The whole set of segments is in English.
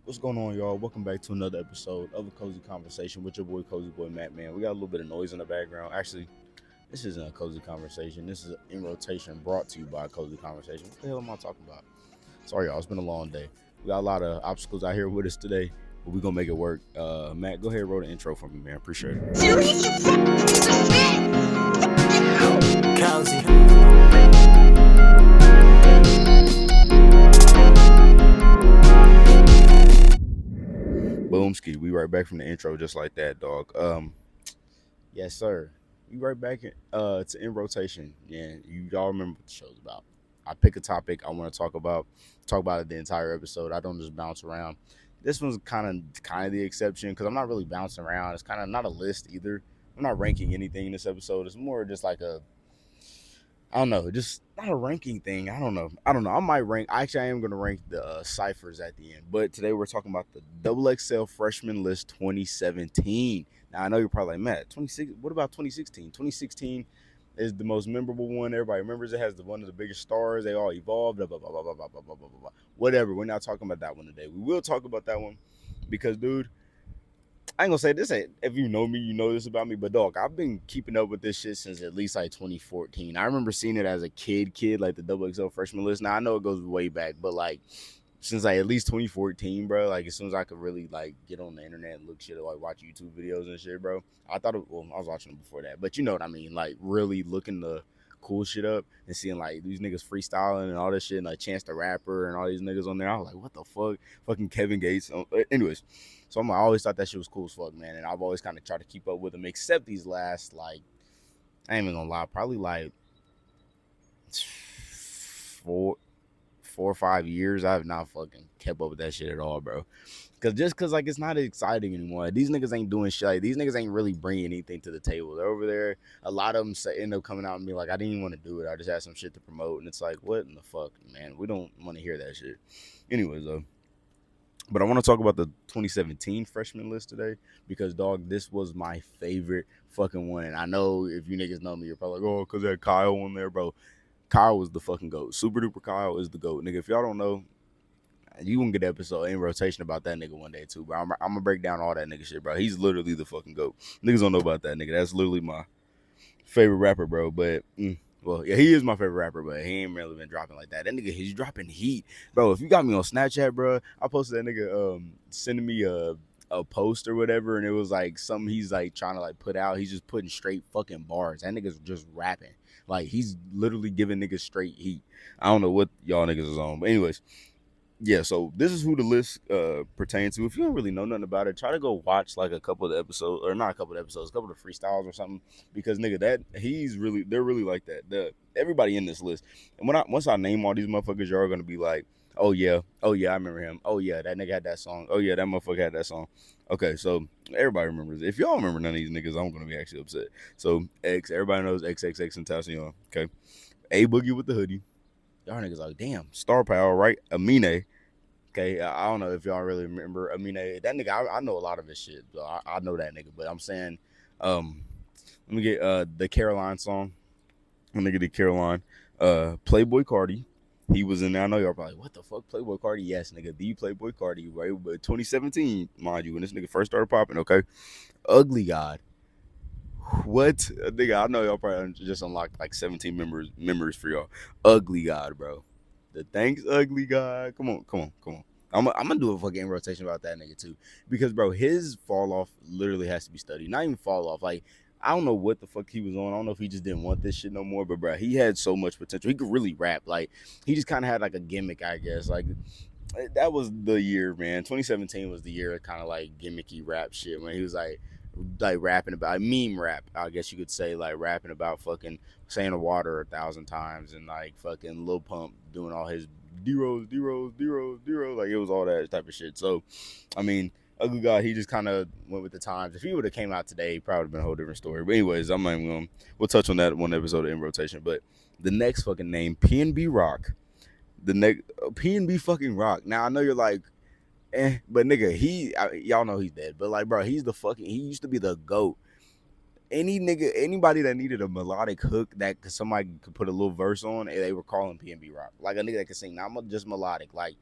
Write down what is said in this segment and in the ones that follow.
What's going on, y'all? Welcome back to another episode of a Cozy Conversation with your boy, Cozy Boy Matt. Man, we got a little bit of noise in the background. Actually, this isn't a Cozy Conversation. This is in rotation, brought to you by Cozy Conversation. What the hell am I talking about? Sorry, y'all. It's been a long day. We got a lot of obstacles out here with us today, but we're gonna make it work. Matt, go ahead and roll the intro for me, man. Appreciate it. Serious, you fucking piece of shit! Cozy. Boom ski. We right back from the intro, just like that, dog. Yes, sir. We right back to in rotation. Yeah, y'all remember what the show's about. I pick a topic I want to talk about it the entire episode. I don't just bounce around. This one's kind of the exception because I'm not really bouncing around. It's kind of not a list either. I'm not ranking anything in this episode. It's more just like I don't know, just not a ranking thing. I don't know. I might rank. Actually, I am going to rank the ciphers at the end. But today we're talking about the XXL freshman list 2017. Now I know you're probably like, Matt, 26. What about 2016? 2016 is the most memorable one. Everybody remembers it. Has one of the biggest stars. They all evolved. Blah blah blah blah blah blah blah blah blah blah. Whatever. We're not talking about that one today. We will talk about that one because, dude, I ain't gonna say this. If you know me, you know this about me. But dog, I've been keeping up with this shit since at least like 2014. I remember seeing it as a kid, like the Double XL freshman list. Now I know it goes way back, but like since like at least 2014, bro. Like as soon as I could really like get on the internet and look shit, like watch YouTube videos and shit, bro. I thought well, I was watching them before that, but you know what I mean. Like really looking the cool shit up and seeing like these niggas freestyling and all this shit and like Chance the Rapper and all these niggas on there. I was like, what the fuck? Fucking Kevin Gates. Anyways, so I always thought that shit was cool as fuck, man. And I've always kind of tried to keep up with them, except these last like I ain't even gonna lie, probably like four or 5 years. I have not fucking kept up with that shit at all, bro. Cause like it's not exciting anymore. These niggas ain't doing shit. Like, these niggas ain't really bringing anything to the table. They're over there. A lot of them end up coming out and be like, I didn't even want to do it. I just had some shit to promote, and it's like, what in the fuck, man? We don't want to hear that shit. Anyways, though. But I want to talk about the 2017 freshman list today because, dog, this was my favorite fucking one. And I know if you niggas know me, you're probably like, oh, because that Kyle on there, bro. Kyle was the fucking GOAT. Super duper Kyle is the GOAT. Nigga, if y'all don't know, you gonna get an episode in rotation about that nigga one day too, bro. I'm gonna break down all that nigga shit, bro. He's literally the fucking GOAT. Niggas don't know about that nigga. That's literally my favorite rapper, bro. But well, yeah, he is my favorite rapper, but he ain't really been dropping like that. That nigga, he's dropping heat, bro. If you got me on Snapchat, bro, I posted that nigga sending me a post or whatever, and it was like something he's like trying to like put out. He's just putting straight fucking bars. That nigga's just rapping. Like he's literally giving niggas straight heat. I don't know what y'all niggas is on, but anyways, yeah, so this is who the list pertains to. If you don't really know nothing about it, try to go watch like a couple of episodes, or not a couple of episodes, a couple of freestyles or something. Because nigga, they're really like that. Everybody in this list, and once I name all these motherfuckers, you're gonna be like, oh yeah, I remember him. Oh yeah, that nigga had that song. Oh yeah, that motherfucker had that song. Okay, so everybody remembers. If y'all remember none of these niggas, I'm gonna be actually upset. So everybody knows XXX and Tentacion. Okay, A Boogie with the hoodie. Y'all niggas like, damn, star power, right? Amine. Okay, I don't know if y'all really remember Amine. That nigga, I know a lot of his shit. So I know that nigga. But I'm saying, um, let me get the Caroline song. Let me get the Caroline. Playboy Cardi. He was in there. I know y'all probably, what the fuck, Playboy Cardi? Yes, nigga, the Playboy Cardi, right? But 2017, mind you, when this nigga first started popping, okay? Ugly God. What? Nigga, I know y'all probably just unlocked like 17 members for y'all. Ugly God, bro. The thanks, Ugly God. Come on, come on, come on. I'm gonna do a fucking rotation about that nigga too, because bro, his fall off literally has to be studied. Not even fall off. Like I don't know what the fuck he was on. I don't know if he just didn't want this shit no more. But bro, he had so much potential. He could really rap. Like he just kind of had like a gimmick, I guess. Like that was the year, man. 2017 was the year of kind of like gimmicky rap shit when he was like rapping about meme rap, I guess you could say, like rapping about fucking saying the water 1,000 times and like fucking Lil Pump doing all his D-Rose, D-Rose, D-Rose, D-Rose, like it was all that type of shit. So, I mean, Ugly God, he just kind of went with the times. If he would have came out today, he probably would have been a whole different story. But anyways, I'm not even going. We'll touch on that one episode in rotation. But the next fucking name, PNB Rock. The next PNB fucking Rock. Now I know you're like, but nigga, y'all know he's dead. But like, bro, he used to be the GOAT. Anybody that needed a melodic hook that somebody could put a little verse on, they were calling PNB Rock. Like a nigga that could sing, not just melodic. Like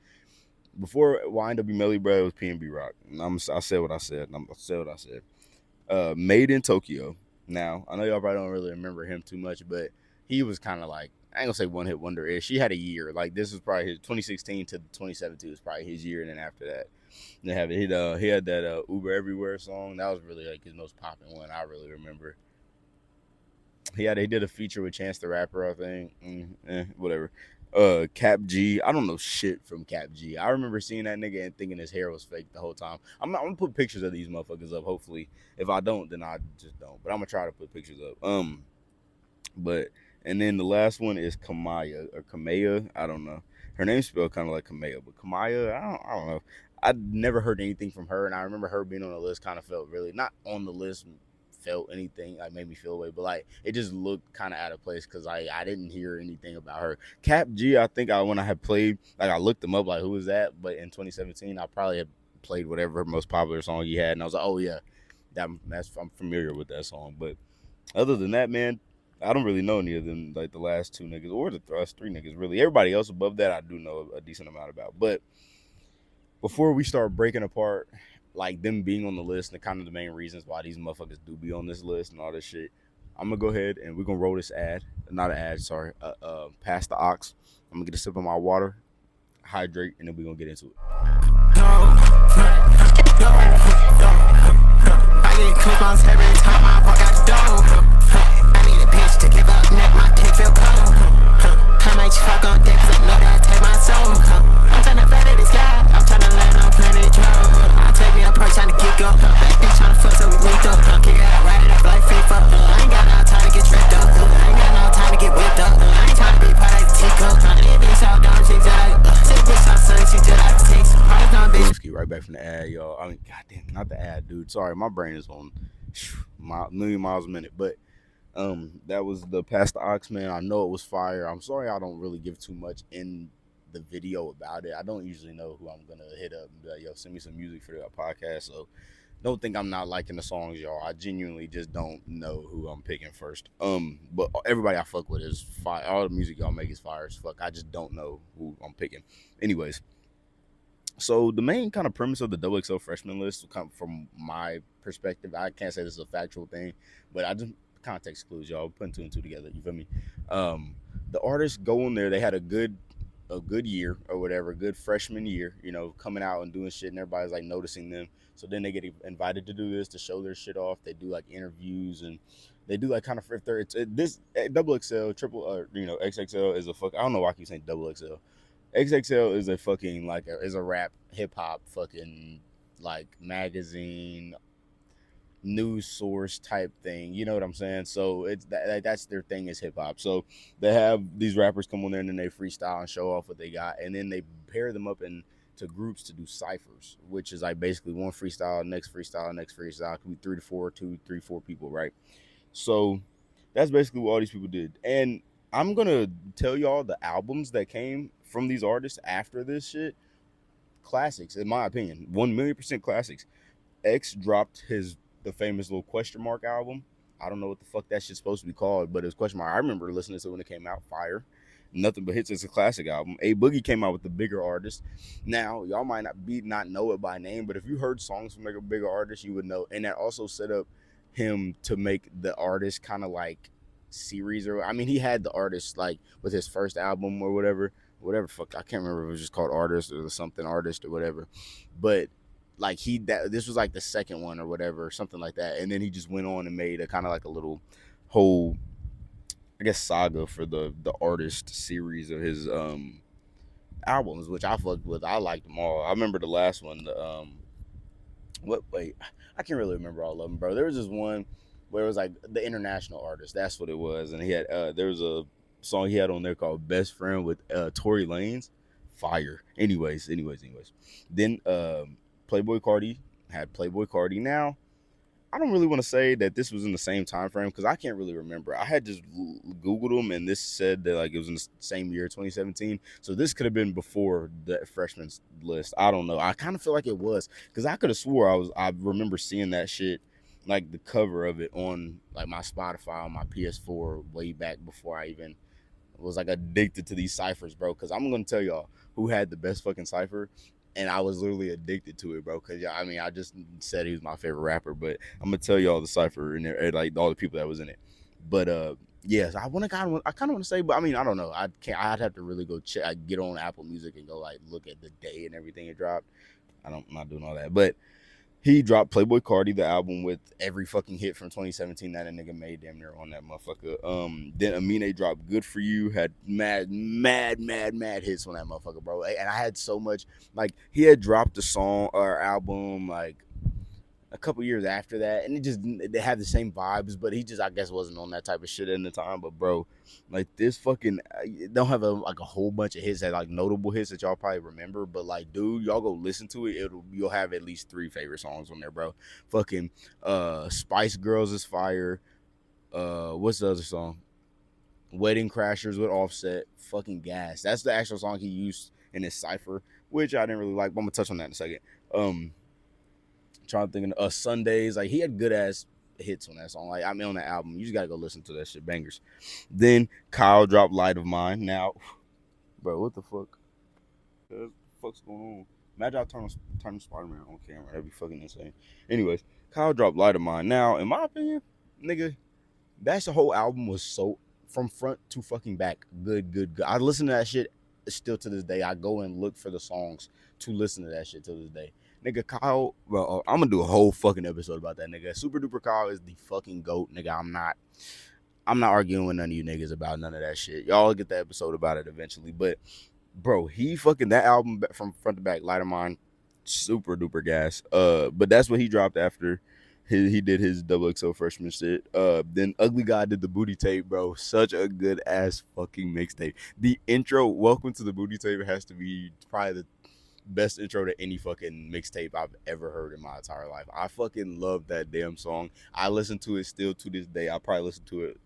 Before YNW Melly, bro, it was PNB Rock. I said what I said. I said what I said. Made in Tokyo. Now, I know y'all probably don't really remember him too much, but he was kind of like, I ain't gonna say one hit wonder ish. He had a year. Like, this was probably his 2016 to 2017 was probably his year. And then after that, he had that Uber Everywhere song. That was really like his most popping one. I really remember. He did a feature with Chance the Rapper, I think. Whatever. Cap G. I don't know shit from Cap G. I remember seeing that nigga and thinking his hair was fake the whole time. I'm gonna put pictures of these motherfuckers up. Hopefully, if I don't, then I just don't. But I'm gonna try to put pictures up. But and then the last one is Kamaya or Kamaya. I don't know. Her name's spelled kind of like Kamaya, but Kamaya. I don't know. I never heard anything from her, and I remember her being on the list. Kind of felt really not on the list. Felt anything like made me feel away, but like it just looked kind of out of place because I didn't hear anything about her. Cap G, I think when I had played, like I looked them up, like who was that? But in 2017, I probably had played whatever her most popular song he had, and I was like, oh yeah, I'm familiar with that song. But other than that, man, I don't really know any of them, like the last two niggas or the last three niggas. Really, everybody else above that, I do know a decent amount about. But before we start breaking apart, like them being on the list and kind of the main reasons why these motherfuckers do be on this list and all this shit, I'm gonna go ahead and we're gonna roll this ad. Not an ad, sorry. Pass the ox. I'm gonna get a sip of my water, hydrate, and then we're gonna get into it. I get coupons every time I walk out the door. I need a bitch to give up, make my dick feel cold. I might fuck on dick 'cause I know that take my soul. I'm tryna fly to the sky, I'm tryna land on planet Joe. I take me a perch tryna kick up, that bitch tryna fuck so we linked up. Kick it out, ride it up like FIFA. I ain't got no time to get tripped up, I ain't got no time to get whipped up. I ain't tryna be part of the teacup. This bitch so dumb, she just like, this bitch so sunny, she just like takes. Hard dumb bitch. Let's get right back from the ad, y'all. I mean, goddamn, not the ad, dude. Sorry, my brain is on million miles a minute, but that was the Past the Ox, man. I know it was fire. I'm sorry I don't really give too much in the video about it. I don't usually know who I'm gonna hit up and be like, yo, send me some music for that podcast. So don't think I'm not liking the songs, y'all. I genuinely just don't know who I'm picking first. But everybody I fuck with is fire. All the music y'all make is fire as fuck. I just don't know who I'm picking. Anyways, so the main kind of premise of the XXL freshman list, come from my perspective, I can't say this is a factual thing, but I just context clues, y'all. Putting two and two together. You feel me? The artists go in there. They had a good year or whatever, good freshman year. You know, coming out and doing shit, and everybody's like noticing them. So then they get invited to do this to show their shit off. They do like interviews and they do like kind of if they're this double XL triple XXL is a fuck. I don't know why I keep saying double XL. XXL is a fucking is a rap hip hop fucking like magazine news source type thing. You know what I'm saying? So it's that's their thing is hip hop. So they have these rappers come on there and then they freestyle and show off what they got, and then they pair them up into groups to do ciphers, which is like basically one freestyle, next freestyle, next freestyle. It could be 3 to 4, 2, 3, 4 people, right? So that's basically what all these people did. And I'm gonna tell y'all the albums that came from these artists after this shit. Classics, in my opinion, 1,000,000% classics. X dropped the famous little question mark album. I don't know what the fuck that shit's supposed to be called, but it's question mark. I remember listening to it when it came out. Fire. Nothing but hits. It's a classic album. A Boogie came out with the bigger artist. Now y'all might not know it by name, but if you heard songs from like a bigger artist, you would know. And that also set up him to make the artist kind of like series, or I mean, he had the artist like with his first album or whatever. Fuck, I can't remember if it was just called Artist or something Artist or whatever, but like this was like the second one or whatever, something like that, and then he just went on and made a kind of like a little whole, I guess, saga for the Artist series of his albums, which I fucked with. I liked them all. I remember the last one, the what wait, I can't really remember all of them, bro. There was this one where it was like the international artist. That's what it was, and he had there was a song he had on there called "Best Friend" with Tory Lanez. Fire. Anyways. Then Playboy Cardi had Playboy Cardi. Now I don't really want to say that this was in the same time frame because I can't really remember. I had just Googled them and this said that like it was in the same year, 2017. So this could have been before the freshman's list. I don't know. I kind of feel like it was because I could have swore I remember seeing that shit, like the cover of it on like my Spotify on my PS4 way back before I even was like addicted to these ciphers, bro. Because I'm gonna tell y'all who had the best fucking cipher. and I was literally addicted to it, bro. Cause yeah, I mean, I just said he was my favorite rapper, but I'm gonna tell y'all the cipher and like all the people that was in it. But yes, I kind of want to say, but I mean, I don't know. I can't. I'd have to really go check. I get on Apple Music and go like look at the day and everything it dropped. I'm not doing all that, but he dropped Playboy Cardi, the album with every fucking hit from 2017 that a nigga made damn near on that motherfucker. Then Amine dropped Good For You, had mad hits on that motherfucker, bro. And I had so much, like, he had dropped a song or album, like, a couple years after that, and they had the same vibes, but he just, I guess, wasn't on that type of shit in the time. But bro, like, this fucking don't have like a whole bunch of hits that like notable hits that y'all probably remember, but like, dude, y'all go listen to it. You'll have at least 3 favorite songs on there, bro. Fucking Spice Girls is fire. What's the other song? Wedding Crashers with Offset. Fucking gas. That's the actual song he used in his cipher, which I didn't really like, but I'm gonna touch on that in a second. Trying to think of Sundays. Like, he had good ass hits on that song. Like, I mean, on that album, you just gotta go listen to that shit. Bangers. Then Kyle dropped Light of Mine. Now, bro, what the fuck? What the fuck's going on? Imagine I turn Spider-Man on camera. That'd be fucking insane. Anyways, Kyle dropped Light of Mine. Now, in my opinion, nigga, that's the whole album was so from front to fucking back. Good. I listen to that shit still to this day. I go and look for the songs to listen to that shit to this day. Nigga, Kyle, bro, I'm gonna do a whole fucking episode about that nigga. Super Duper Kyle is the fucking GOAT, nigga. I'm not arguing with none of you niggas about none of that shit. Y'all get the episode about it eventually. But bro, he fucking that album from front to back, Light of Mine, super duper gas. But that's what he dropped after he did his XXL freshman shit. Then Ugly God did the Booty Tape, bro. Such a good ass fucking mixtape. The intro, Welcome to the Booty Tape, has to be probably the best intro to any fucking mixtape I've ever heard in my entire life. I fucking love that damn song. I listen to it still to this day. I probably listen to it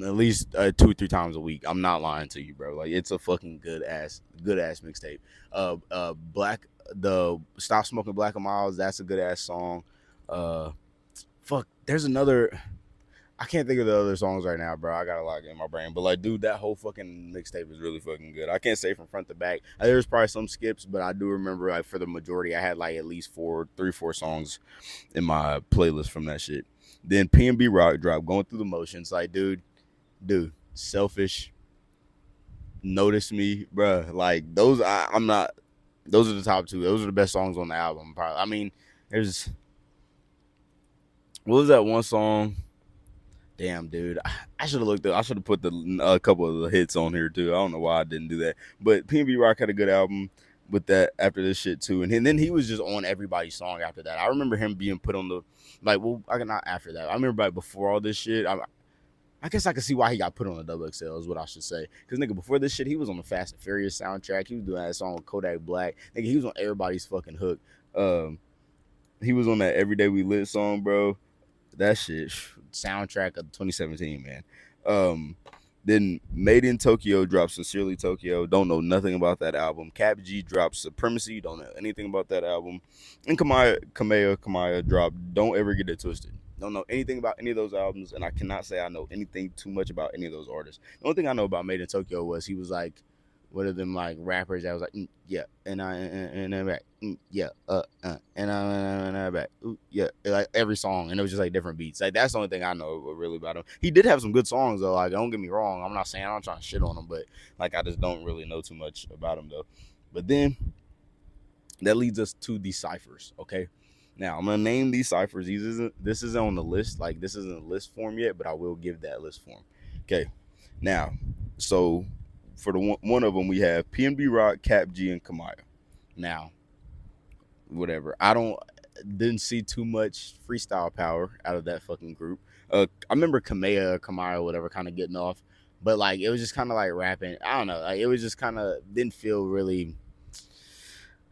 at least 2-3 times a week. I'm not lying to you, bro. Like, it's a fucking good ass mixtape. The Stop Smoking Black and Miles, that's a good ass song. There's another. I can't think of the other songs right now, bro. I got a lot in my brain. But, like, dude, that whole fucking mixtape is really fucking good. I can't say from front to back. There's probably some skips, but I do remember, like, for the majority, I had, like, at least 4 songs in my playlist from that shit. Then P&B Rock dropped, Going Through the Motions. Like, dude, Selfish, Notice Me, bro. Like, those, I'm not, those are the top 2. Those are the best songs on the album, probably. I mean, there's, what was that one song? Damn, dude. I should have looked up. I should have put a couple of the hits on here too. I don't know why I didn't do that. But P&B Rock had a good album with that after this shit too. And then he was just on everybody's song after that. I remember him being put on the, like, well, not after that. I remember like before all this shit. I guess I can see why he got put on the XXL is what I should say. Because, nigga, before this shit, he was on the Fast and Furious soundtrack. He was doing that song with Kodak Black. Nigga, he was on everybody's fucking hook. He was on that Everyday We Lit song, bro. That shit, soundtrack of 2017, man. Then Made in Tokyo dropped Sincerely Tokyo. Don't know nothing about that album. Cap G dropped Supremacy. Don't know anything about that album. And Kamaya dropped Don't Ever Get It Twisted. Don't know anything about any of those albums, and I cannot say I know anything too much about any of those artists. The only thing I know about Made in Tokyo was he was like one of them like rappers that was like yeah, and I'm back, yeah, and I'm back, yeah, like every song, and it was just like different beats. Like, that's the only thing I know really about him. He did have some good songs though. Like, don't get me wrong, I'm not saying I'm trying to shit on him, but like, I just don't really know too much about him though. But then that leads us to the ciphers. Okay, now I'm gonna name these ciphers. This isn't on the list. Like, this isn't a list form yet, but I will give that list form. Okay, now so. For the one of them, we have P&B Rock, Cap G, and Kamaya. Now, whatever. Didn't see too much freestyle power out of that fucking group. I remember Kamaya, whatever, kind of getting off, but like, it was just kind of like rapping. I don't know. Like, it was just kind of didn't feel really.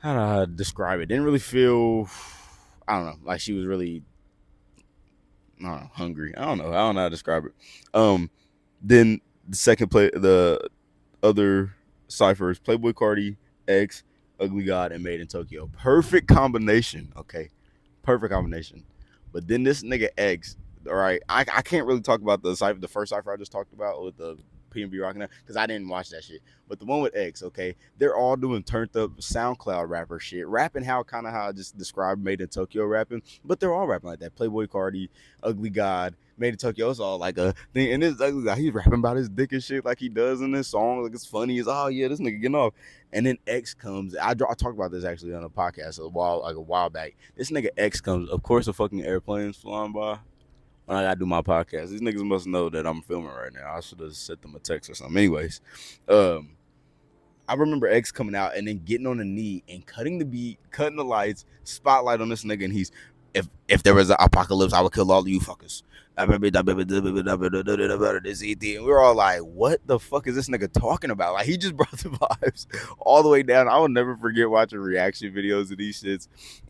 I don't know how to describe it. Didn't really feel. I don't know. Like, she was really. I don't know, hungry. I don't know how to describe it. Then the other ciphers, Playboy Cardi, X, Ugly God, and Made in Tokyo. Perfect combination, okay? Perfect combination. But then this nigga X, all right, I can't really talk about the first cipher I just talked about with the P&B Rock now because I didn't watch that shit. But the one with X, okay, they're all doing turned up SoundCloud rapper shit, rapping how I just described Made in Tokyo rapping, but they're all rapping like that. Playboy Cardi, Ugly God, Made in Tokyo. It's all like a thing, and this Ugly God, he's rapping about his dick and shit like he does in this song. Like it's funny as oh yeah, this nigga getting off. And then X comes. I talked about this actually on a podcast a while back. This nigga X comes. Of course, a fucking airplane's flying by. When I gotta do my podcast, these niggas must know that I'm filming right now. I should have sent them a text or something. Anyways, um, I remember X coming out and then getting on a knee and cutting the beat, cutting the lights, spotlight on this nigga, and he's if there was an apocalypse, I would kill all of you fuckers. And we were all like, what the fuck is this nigga talking about? Like he just brought the vibes all the way down. I will never forget watching reaction videos of these shits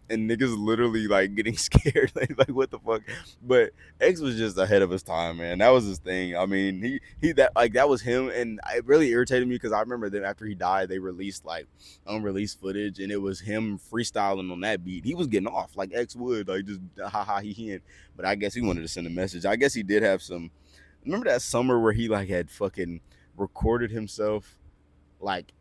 and niggas literally like getting scared. like what the fuck? But X was just ahead of his time, man. That was his thing. I mean, he that was him, and it really irritated me because I remember that after he died, they released like unreleased footage, and it was him freestyling on that beat. He was getting off like X would, like just ha he. But I guess he wanted to send a message. I guess he did have some. Remember that summer where he like had fucking recorded himself, like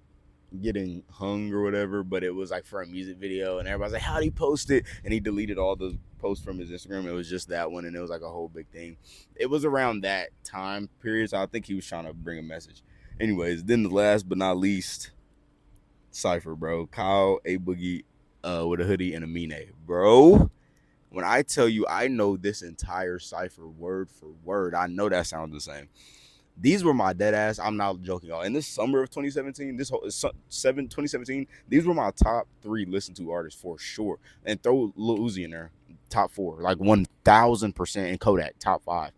getting hung or whatever, but it was like for a music video, and everybody's like, how'd he post it? And he deleted all the posts from his Instagram. It was just that one, and it was like a whole big thing. It was around that time period, so I think he was trying to bring a message. Anyways, then the last but not least, Cypher, bro. Kyle A Boogie with a hoodie and a Mine. Bro, when I tell you I know this entire Cypher word for word, I know that sounds the same. These were my dead ass. I'm not joking, y'all. In this summer of 2017, 2017, these were my top 3 listened to artists for sure. And throw Lil Uzi in there, top 4, like 1000%, and Kodak, top 5.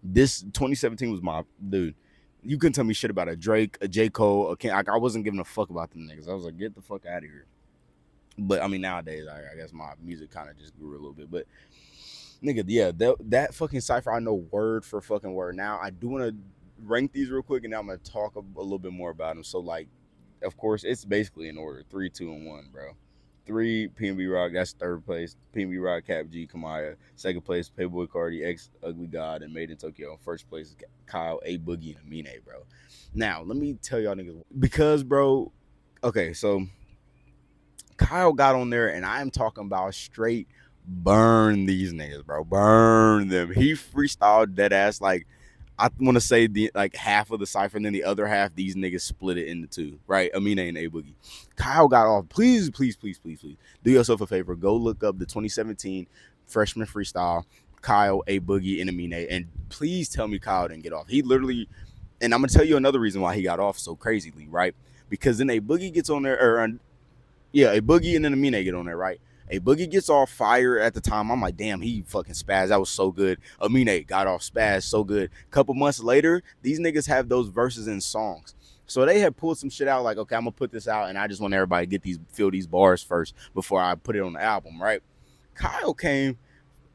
This 2017 was my dude. You couldn't tell me shit about a Drake, a J. Cole, I wasn't giving a fuck about them niggas. I was like, get the fuck out of here. But I mean, nowadays, I guess my music kind of just grew a little bit. But nigga, yeah, that fucking Cypher, I know word for fucking word. Now I do want to rank these real quick, and now I'm gonna talk a little bit more about them. So like, of course, it's basically in order 3, 2, and 1, bro. 3 P&B Rock, that's third place. P&B Rock, Cap G, Kamaya. Second place, Playboy Cardi, X Ugly God, and Made in Tokyo. First place is Kyle A Boogie and Amine, bro. Now let me tell y'all niggas, because bro, okay, so Kyle got on there, and I'm talking about straight burn these niggas, bro. Burn them. He freestyled dead ass like, I want to say the like half of the Cypher, and then the other half, these niggas split it into 2, right? Amine and A Boogie. Kyle got off. Please do yourself a favor. Go look up the 2017 Freshman Freestyle, Kyle, A Boogie, and Amine, and please tell me Kyle didn't get off. He literally, and I'm gonna tell you another reason why he got off so crazily, right? Because then A Boogie gets on there, A Boogie and then Amine get on there, right? A Boogie gets off fire at the time. I'm like, damn, he fucking spazzed. That was so good. Amine got off spaz, so good. Couple months later, these niggas have those verses in songs. So they had pulled some shit out like, okay, I'm gonna put this out, and I just want everybody to feel these bars first before I put it on the album, right? Kyle came,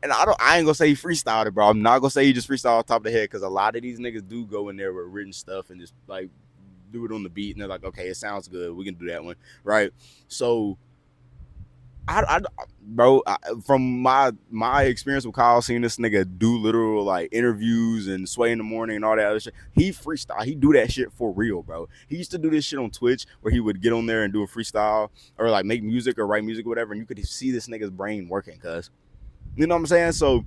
and I ain't gonna say he freestyled it, bro. I'm not gonna say he just freestyled off top of the head, because a lot of these niggas do go in there with written stuff and just like do it on the beat, and they're like, okay, it sounds good, we can do that one, right? So bro, from my experience with Kyle, seeing this nigga do literal like interviews and Sway in the Morning and all that other shit, he freestyle. He do that shit for real, bro. He used to do this shit on Twitch where he would get on there and do a freestyle or like make music or write music or whatever, and you could see this nigga's brain working, cuz. You know what I'm saying? So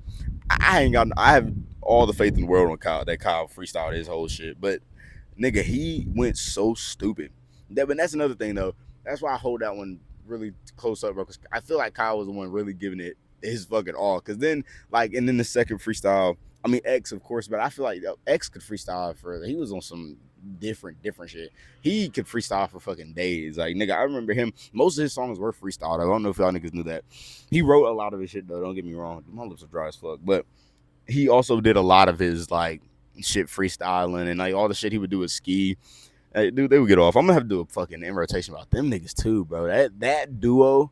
I have all the faith in the world on Kyle that Kyle freestyled his whole shit, but nigga, he went so stupid. But that's another thing though. That's why I hold that one really close up, bro, because I feel like Kyle was the one really giving it his fucking all. Because then, like, and then the second freestyle, I mean, X, of course, but I feel like X could freestyle further. He was on some different shit. He could freestyle for fucking days. Like, nigga, I remember him. Most of his songs were freestyled. I don't know if y'all niggas knew that. He wrote a lot of his shit, though. Don't get me wrong. My lips are dry as fuck. But he also did a lot of his, like, shit freestyling and, like, all the shit he would do with Ski. Hey, dude, they would get off. I'm gonna have to do a fucking rotation about them niggas too, bro. That duo,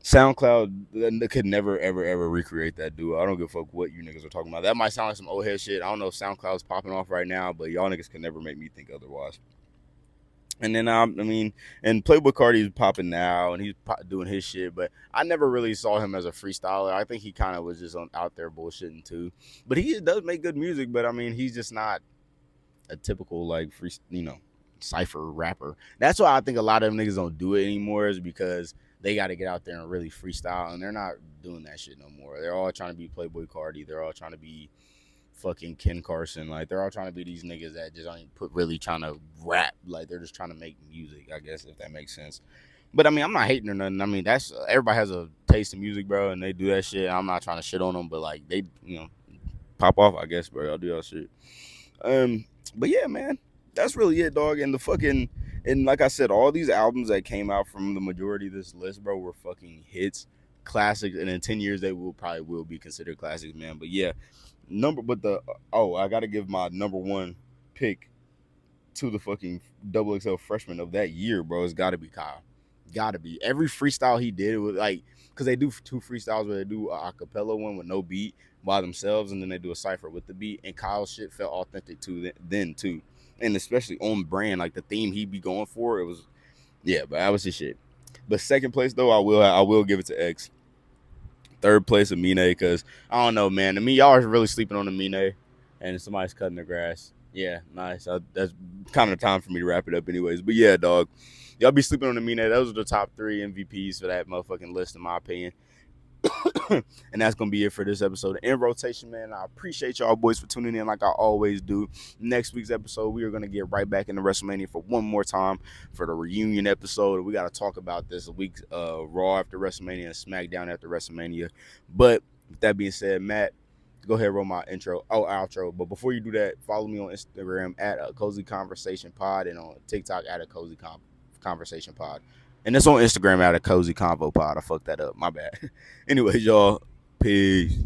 SoundCloud could never ever recreate that duo. I don't give a fuck what you niggas are talking about. That might sound like some old head shit. I don't know if SoundCloud's popping off right now, but y'all niggas can never make me think otherwise. And then I mean, and Playboy Cardi is popping now, and he's doing his shit. But I never really saw him as a freestyler. I think he kind of was just out there bullshitting too. But he does make good music. But I mean, he's just not. a typical like free, cipher rapper. That's why I think a lot of them niggas don't do it anymore, is because they got to get out there and really freestyle, and they're not doing that shit no more. They're all trying to be Playboy Cardi. They're all trying to be fucking Ken Carson. Like they're all trying to be these niggas that just ain't put really trying to rap. Like they're just trying to make music, I guess, if that makes sense. But I mean, I'm not hating or nothing. I mean, that's everybody has a taste in music, bro, and they do that shit. I'm not trying to shit on them, but like they, pop off, I guess, bro. Y'all do y'all shit. But yeah, man, that's really it, dog. And the fucking and like I said, all these albums that came out from the majority of this list, bro, were fucking hits, classics, and in 10 years they will be considered classics, man. But yeah, I gotta give my number one pick to the fucking XXL freshman of that year, bro. It's gotta be Kyle. Gotta be. Every freestyle he did was like, because they do two freestyles where they do a acapella one with no beat by themselves, and then they do a cipher with the beat. And Kyle's shit felt authentic too then too, and especially on brand. Like the theme he be going for, it was but that was his shit. But second place though, I will give it to X. Third place, Amine, because I don't know, man. To me, y'all are really sleeping on Amine, and somebody's cutting the grass. Yeah, nice. That's kind of time for me to wrap it up, anyways. But yeah, dog, y'all be sleeping on Amine. Those are the top 3 MVPs for that motherfucking list, in my opinion. And that's gonna be it for this episode of In Rotation, man. I appreciate y'all boys for tuning in like I always do. Next week's episode, we are gonna get right back into WrestleMania for one more time for the reunion episode. We gotta talk about this week's Raw after WrestleMania and SmackDown after WrestleMania. But with that being said, Matt, go ahead and roll my outro. But before you do that, follow me on Instagram at a Cozy Conversation Pod, and on TikTok at a Cozy Conversation Pod. And it's on Instagram at a Cozy Convo Pod. I fucked that up. My bad. Anyways, y'all. Peace.